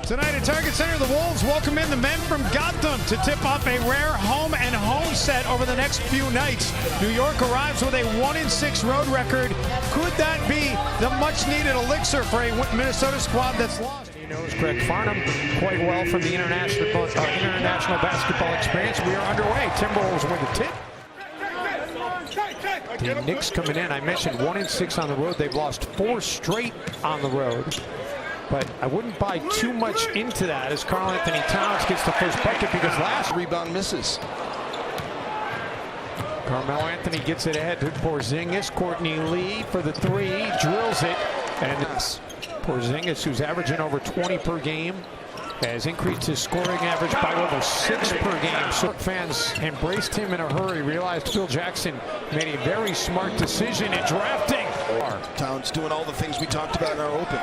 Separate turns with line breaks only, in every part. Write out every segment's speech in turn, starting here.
Tonight at Target Center, the Wolves welcome in the men from Gotham to tip off a rare home-and-home set over the next few nights. New York arrives with a 1-6 road record. Could that be the much-needed elixir for a Minnesota squad that's lost?
He knows Greg Farnham quite well from the international basketball experience. We are underway. Timberwolves win the tip. The Knicks coming in. I mentioned 1-6 on the road. They've lost 4 straight on the road. But I wouldn't buy too much into that as Karl-Anthony Towns gets the first bucket because last
rebound misses.
Carmelo Anthony gets it ahead to Porzingis. Courtney Lee for the 3, drills it. And Porzingis, who's averaging over 20 per game, has increased his scoring average by over 6 per game. So fans embraced him in a hurry, realized Phil Jackson made a very smart decision in drafting.
Towns doing all the things we talked about in our open.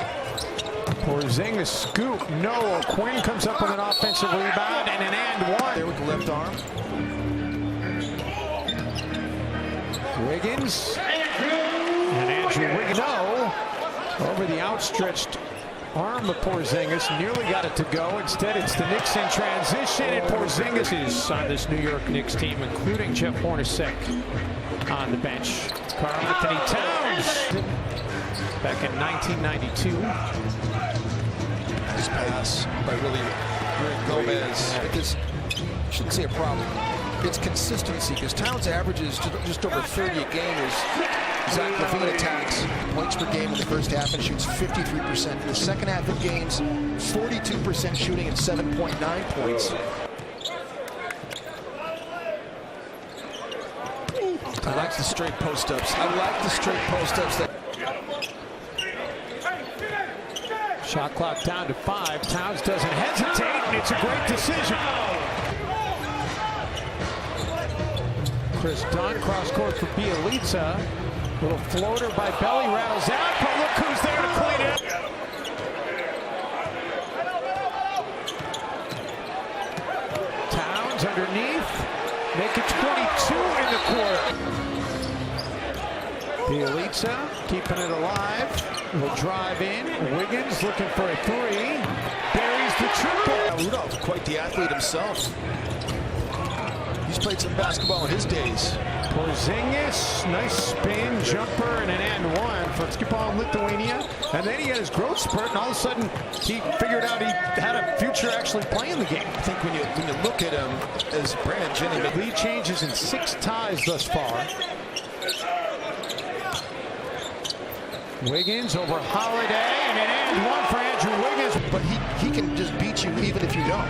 Porzingis scoop, no. Quinn comes up with an offensive rebound and an and one.
There with the left arm.
Wiggins. And Andrew Wiggins, no. Over the outstretched arm of Porzingis, nearly got it to go. Instead, it's the Knicks in transition, and Porzingis is on this New York Knicks team, including Jeff Hornacek on the bench. Karl-Anthony Towns back in 1992.
This pass by really Gomez. Because I shouldn't say a problem. It's consistency because Towns averages just over 30 a game as Zach LaVine attacks points per game in the first half and shoots 53%. In the second half of games, 42% shooting and 7.9 points. I like the straight post-ups. I like the straight post-ups.
Shot clock down to 5. Towns doesn't hesitate, and it's a great decision. Chris Dunn, cross court for Bielitsa. Little floater by Belly, rattles out, but look who's there to clean it. Towns underneath, make it 22 in the quarter. Bielitsa keeping it alive, will drive in. Wiggins looking for a 3, buries the triple.
Rudolph, quite the athlete himself. He's played some basketball in his days.
Porzingis, nice spin, jumper, and an and one for basketball in Lithuania. And then he had his growth spurt, and all of a sudden he figured out he had a future actually playing the game.
I think when you look at him as Brandon Jennings,
the lead changes in 6 ties thus far. Wiggins over Holiday, and an and one for Andrew Wiggins.
But he can just beat you even if you don't.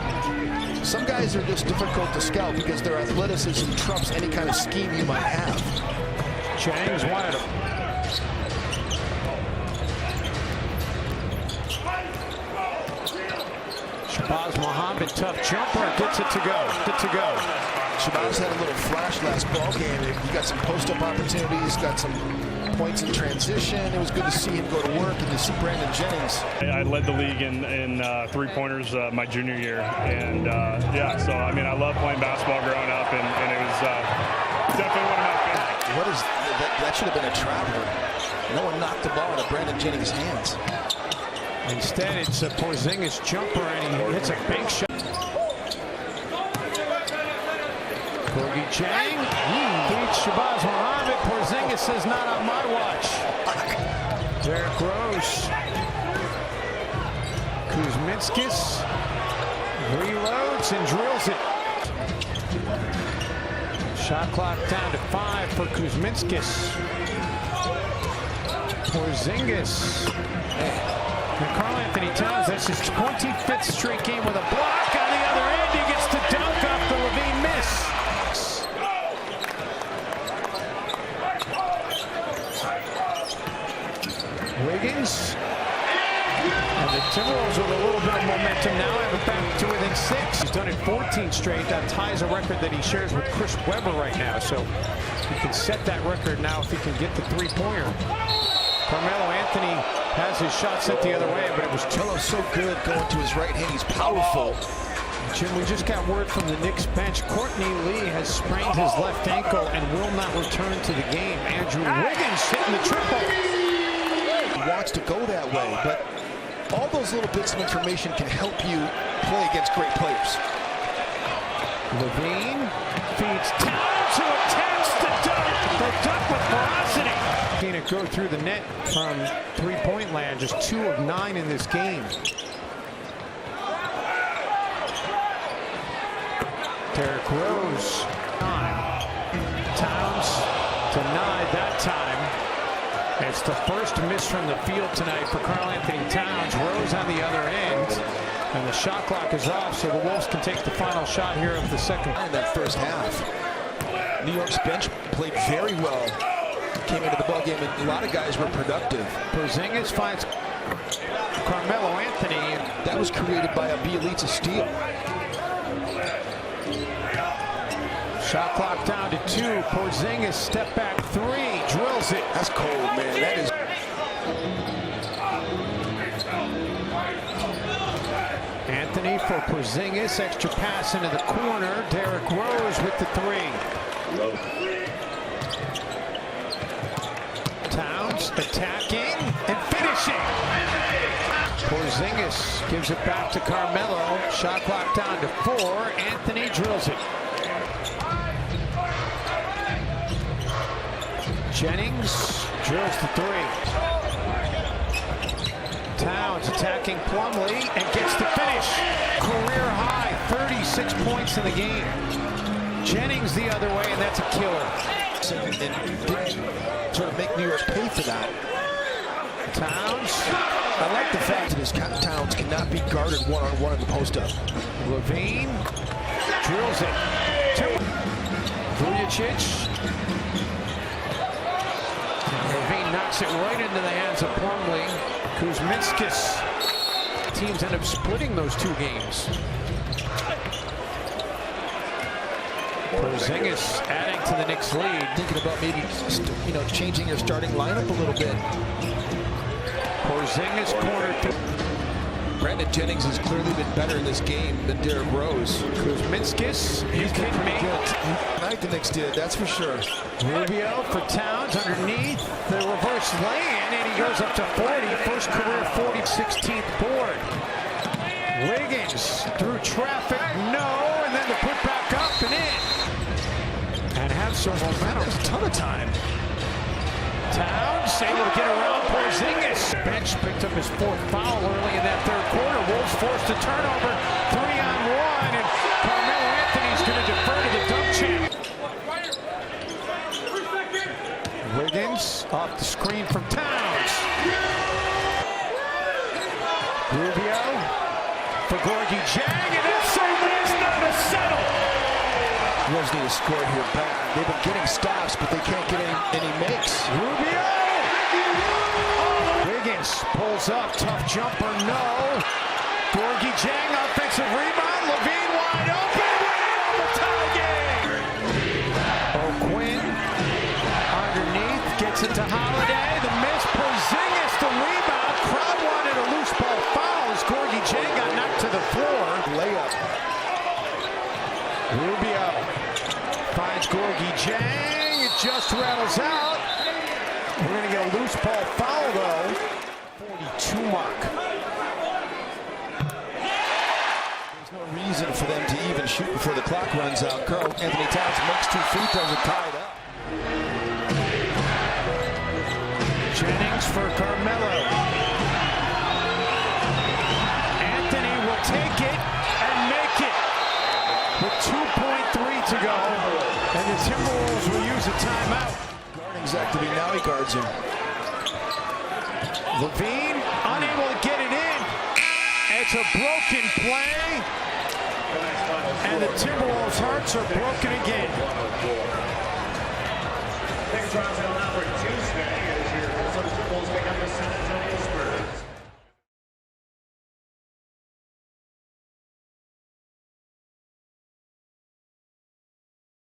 Some guys are just difficult to scout because their athleticism trumps any kind of scheme you might have.
Jennings wanted him. Shabazz Muhammad, tough jumper, gets it to go.
Shabazz had a little flash last ball game. He got some post-up opportunities, got some points in transition. It was good to see him go to work and to see Brandon Jennings.
I led the league in three-pointers my junior year, and yeah, so I mean I love playing basketball growing up, and it was definitely one of my favorites.
What is that? Should have been a traveler. No one knocked the ball out of Brandon Jennings' hands.
Instead, it's a Porzingis jumper, and he hits a bank shot. Corgi Chang beats Shabazz Muhammad. Porzingis says, not on my watch. Derrick Rose. Kuzminskis reloads and drills it. Shot clock down to 5 for Kuzminskis. Porzingis. And Karl-Anthony Towns, that's his 25th straight game with a block on the other end. He gets the dunk off the LaVine miss. Wiggins. And the Timberwolves with a little bit of momentum now have it back to within 6. He's done it 14 straight. That ties a record that he shares with Chris Webber right now. So he can set that record now if he can get the 3-pointer. Carmelo Anthony has his shot set the other way, but it was
so good going to his right hand. He's powerful.
Jim, we just got word from the Knicks bench. Courtney Lee has sprained his left ankle and will not return to the game. Andrew Wiggins hitting the triple.
He wants to go that way, but all those little bits of information can help you play against great players.
Levine feeds Towns, who attempts to dunk. The dunk with ferocity. Seen it go through the net from three-point land, just 2 of 9 in this game. Derrick Rose. Towns denied that time. It's the first miss from the field tonight for Karl-Anthony Towns. Rose on the other end. And the shot clock is off, so the Wolves can take the final shot here of the second.
In that first half, New York's bench played very well. Came into the ball game, and a lot of guys were productive.
Porzingis finds Carmelo Anthony.
That was created by a Bielitsa steal.
Shot clock down to 2. Porzingis step back 3, drills it.
That's cold, man. That is.
Anthony for Porzingis, extra pass into the corner. Derrick Rose with the 3. Towns attacking and finishing. Porzingis gives it back to Carmelo. Shot clock down to 4. Anthony drills it. Jennings drills the 3. Towns attacking Plumlee and gets the finish. Career high, 36 points in the game. Jennings the other way, and that's a killer.
And didn't sort of make New York pay for that.
Towns.
I like the fact that his Towns cannot be guarded one-on-one in the post-up.
Levine drills it. Vujicic. Levine knocks it right into the hands of Plumlee. Kuzminskis. Teams end up splitting those 2 games. Porzingis adding to the Knicks lead.
Thinking about maybe, changing your starting lineup a little bit.
Porzingis cornered.
Brandon Jennings has clearly been better in this game than Derrick Rose.
Kuzminskis, you kidding me?
Tonight the Knicks did, that's for sure.
Rubio for Towns underneath the reverse lay-in, and he goes up to 40. First career 40, 16th board. Wiggins through traffic, no, and then the put back up and in. And have some momentum.
There's a ton of time.
Towns able to get around Porzingis. Bench picked up his 4th foul early in that 3rd quarter. Wolves forced a turnover, 3-on-1, and Carmelo Anthony's going to defer to the dunk champ. Wiggins off the screen from Towns. Rubio for Gorgie Jang, and that certainly is not a settle.
Wolves need to score here back. They've been getting stops, but they can't get any makes.
Rubio! Oh, Wiggins pulls up, tough jumper, no. Gorgie Jang, offensive rebound. Levine wide open. The tie game. O'Quinn underneath, gets it to Holiday. The miss, Porzingis, the rebound. Crowd wanted a loose ball foul as Gorgie Jang got knocked to the floor.
Layup.
Rubio finds Gorgie Jang. It just rattles out. We're going to get a loose ball foul, though. 42 mark.
There's no reason for them to even shoot before the clock runs out. Karl-Anthony Towns makes 2 free throws and tied up.
Jennings for Carmelo. Anthony will take it and make it with 2.3 to go. And the Timberwolves will use a timeout.
Guarding's activity, now he guards him.
Levine unable to get it in. It's a broken play. And the Timberwolves' hearts are broken again.
Next round on number Tuesday is your Timberwolves pick up the